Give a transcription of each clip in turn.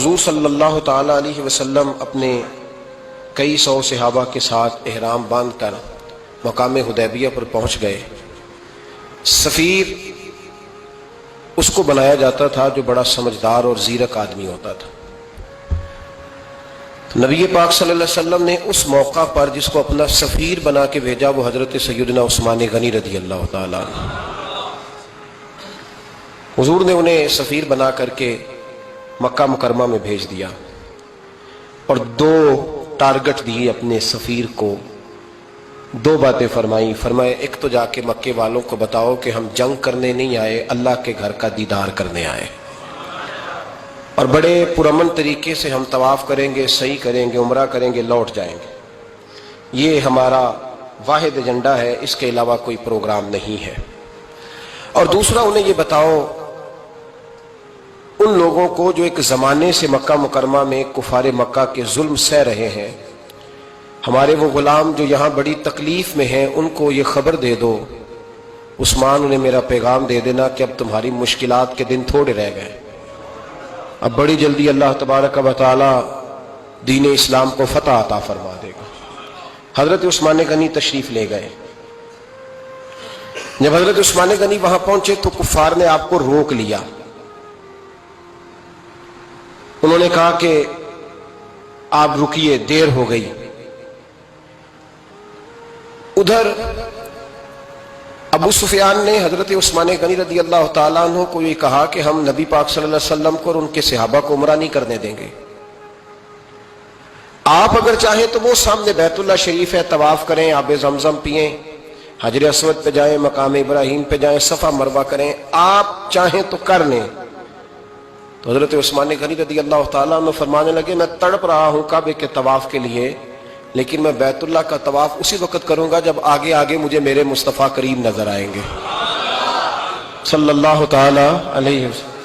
حضور صلی اللہ تعالی علیہ وسلم اپنے کئی سو صحابہ کے ساتھ احرام باندھ کر مقام حدیبیہ پر پہنچ گئے۔ سفیر اس کو بنایا جاتا تھا جو بڑا سمجھدار اور زیرک آدمی ہوتا تھا۔ نبی پاک صلی اللہ علیہ وسلم نے اس موقع پر جس کو اپنا سفیر بنا کے بھیجا وہ حضرت سیدنا عثمان غنی رضی اللہ تعالیٰ عنہ۔ حضور نے انہیں سفیر بنا کر کے مکہ مکرمہ میں بھیج دیا اور دو ٹارگٹ دیے اپنے سفیر کو، دو باتیں فرمائیں۔ فرمائے ایک تو جا کے مکے والوں کو بتاؤ کہ ہم جنگ کرنے نہیں آئے، اللہ کے گھر کا دیدار کرنے آئے، اور بڑے پرامن طریقے سے ہم طواف کریں گے، سعی کریں گے، عمرہ کریں گے، لوٹ جائیں گے۔ یہ ہمارا واحد ایجنڈا ہے، اس کے علاوہ کوئی پروگرام نہیں ہے۔ اور دوسرا انہیں یہ بتاؤ ان لوگوں کو جو ایک زمانے سے مکہ مکرمہ میں کفار مکہ کے ظلم سہ رہے ہیں، ہمارے وہ غلام جو یہاں بڑی تکلیف میں ہیں، ان کو یہ خبر دے دو، عثمان انہیں میرا پیغام دے دینا کہ اب تمہاری مشکلات کے دن تھوڑے رہ گئے، اب بڑی جلدی اللہ تبارک و تعالی دین اسلام کو فتح عطا فرما دے گا۔ حضرت عثمان غنی تشریف لے گئے۔ جب حضرت عثمان غنی وہاں پہنچے تو کفار نے آپ کو روک لیا۔ انہوں نے کہا کہ آپ رکیے، دیر ہو گئی۔ ادھر ابو سفیان نے حضرت عثمان غنی رضی اللہ تعالیٰ عنہ کو یہ کہا کہ ہم نبی پاک صلی اللہ علیہ وسلم کو اور ان کے صحابہ کو عمرہ نہیں کرنے دیں گے، آپ اگر چاہیں تو وہ سامنے بیت اللہ شریف ہے، طواف کریں، آب زمزم پئیں، حجر اسود پہ جائیں، مقام ابراہیم پہ جائیں، صفا مروہ کریں، آپ چاہیں تو کر لیں۔ تو حضرت عثمان غنی رضی اللہ تعالیٰ عنہ فرمانے لگے میں تڑپ رہا ہوں کعبے کے طواف کے لیے، لیکن میں بیت اللہ کا طواف اسی وقت کروں گا جب آگے آگے مجھے میرے مصطفیٰ کریم نظر آئیں گے صلی اللہ تعالی علیہ وسلم۔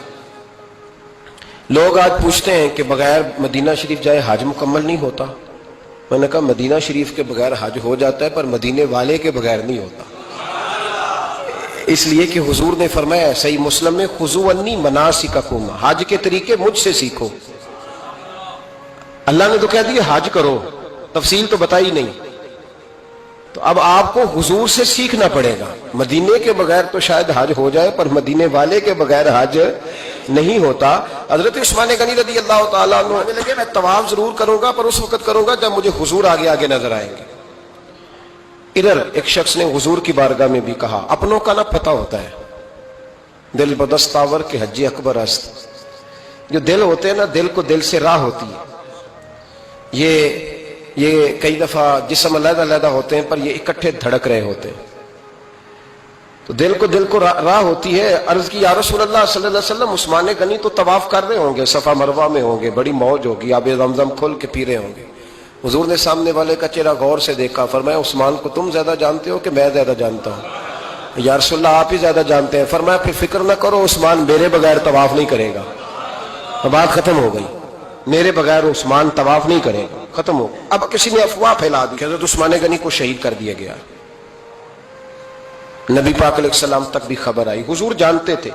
لوگ آج پوچھتے ہیں کہ بغیر مدینہ شریف جائے حج مکمل نہیں ہوتا۔ میں نے کہا مدینہ شریف کے بغیر حج ہو جاتا ہے پر مدینے والے کے بغیر نہیں ہوتا، اس لیے کہ حضور نے فرمایا صحیح مسلم میں خذوا عنی مناسککم، حج کے طریقے مجھ سے سیکھو۔ اللہ نے تو کہہ دیا حج کرو، تفصیل تو بتائی نہیں، تو اب آپ کو حضور سے سیکھنا پڑے گا۔ مدینے کے بغیر تو شاید حج ہو جائے پر مدینے والے کے بغیر حج نہیں ہوتا۔ حضرت عثمان غنی رضی اللہ تعالیٰ عنہ لگے میں طواف ضرور کروں گا پر اس وقت کروں گا جب مجھے حضور آگے آگے نظر آئیں گے۔ ادھر ایک شخص نے حضور کی بارگاہ میں بھی کہا، اپنوں کا نہ پتہ ہوتا ہے، دل بدستاور کے حج اکبر است۔ جو دل ہوتے ہیں نا، دل کو دل سے راہ ہوتی ہے۔ یہ کئی دفعہ جسم علیحدہ علیحدہ ہوتے ہیں پر یہ اکٹھے دھڑک رہے ہوتے ہیں، تو دل کو راہ ہوتی ہے۔ عرض کی یا رسول اللہ صلی اللہ علیہ وسلم عثمان غنی تو طواف کر رہے ہوں گے، صفا مروہ میں ہوں گے، بڑی موج ہوگی، آب زمزم کھول کے پی رہے ہوں گے۔ حضور نے سامنے والے کا چہرہ غور سے دیکھا، فرمایا عثمان کو تم زیادہ جانتے ہو کہ میں زیادہ جانتا ہوں؟ یا رسول اللہ آپ ہی زیادہ جانتے ہیں۔ فرمایا پھر فکر نہ کرو، عثمان میرے بغیر طواف نہیں کرے گا۔ بات ختم ہو گئی، میرے بغیر عثمان طواف نہیں کرے گا، ختم ہو۔ اب کسی نے افواہ پھیلا دی کہ حضرت عثمان غنی کو شہید کر دیا گیا۔ نبی پاک علیہ السلام تک بھی خبر آئی، حضور جانتے تھے۔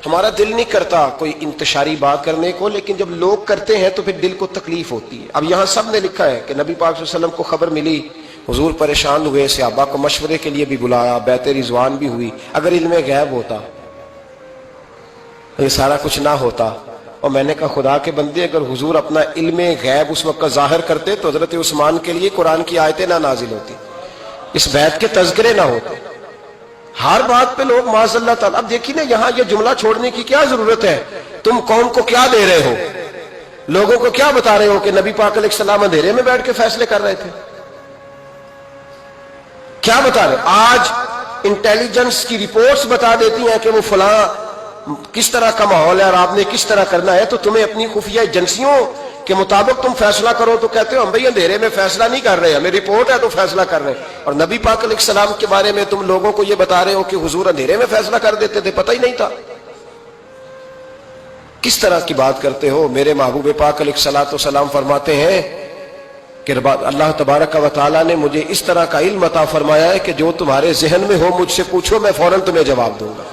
ہمارا دل نہیں کرتا کوئی انتشاری بات کرنے کو، لیکن جب لوگ کرتے ہیں تو پھر دل کو تکلیف ہوتی ہے۔ اب یہاں سب نے لکھا ہے کہ نبی پاک صلی اللہ علیہ وسلم کو خبر ملی، حضور پریشان ہوئے، صحابہ کو مشورے کے لیے بھی بلایا، بیعت رضوان بھی ہوئی۔ اگر علم غیب ہوتا، یہ سارا کچھ نہ ہوتا، اور میں نے کہا خدا کے بندے اگر حضور اپنا علم غیب اس وقت ظاہر کرتے تو حضرت عثمان کے لیے قرآن کی آیتیں نہ نازل ہوتی، اس بیعت کے تذکرے نہ ہوتے۔ ہر بات پہ لوگ معاذ اللہ تعالیٰ۔ اب دیکھیے نا یہاں یہ جملہ چھوڑنے کی کیا ضرورت ہے؟ تم قوم کو کیا دے رہے ہو؟ لوگوں کو کیا بتا رہے ہو کہ نبی پاک علیہ السلام اندھیرے میں بیٹھ کے فیصلے کر رہے تھے؟ کیا بتا رہے؟ آج انٹیلیجنس کی رپورٹس بتا دیتی ہیں کہ وہ فلاں کس طرح کا ماحول ہے اور آپ نے کس طرح کرنا ہے، تو تمہیں اپنی خفیہ ایجنسیوں کے مطابق تم فیصلہ کرو تو کہتے ہو ہم بھئی اندھیرے میں فیصلہ نہیں کر رہے، ہمیں رپورٹ ہے تو فیصلہ کر رہے ہیں۔ اور نبی پاک علیہ السلام کے بارے میں تم لوگوں کو یہ بتا رہے ہو کہ حضور اندھیرے میں فیصلہ کر دیتے تھے، پتہ ہی نہیں تھا۔ کس طرح کی بات کرتے ہو؟ میرے محبوب پاک علیہ السلام فرماتے ہیں کہ اللہ تبارک و تعالیٰ نے مجھے اس طرح کا علم عطا فرمایا ہے کہ جو تمہارے ذہن میں ہو مجھ سے پوچھو، میں فوراً تمہیں جواب دوں گا۔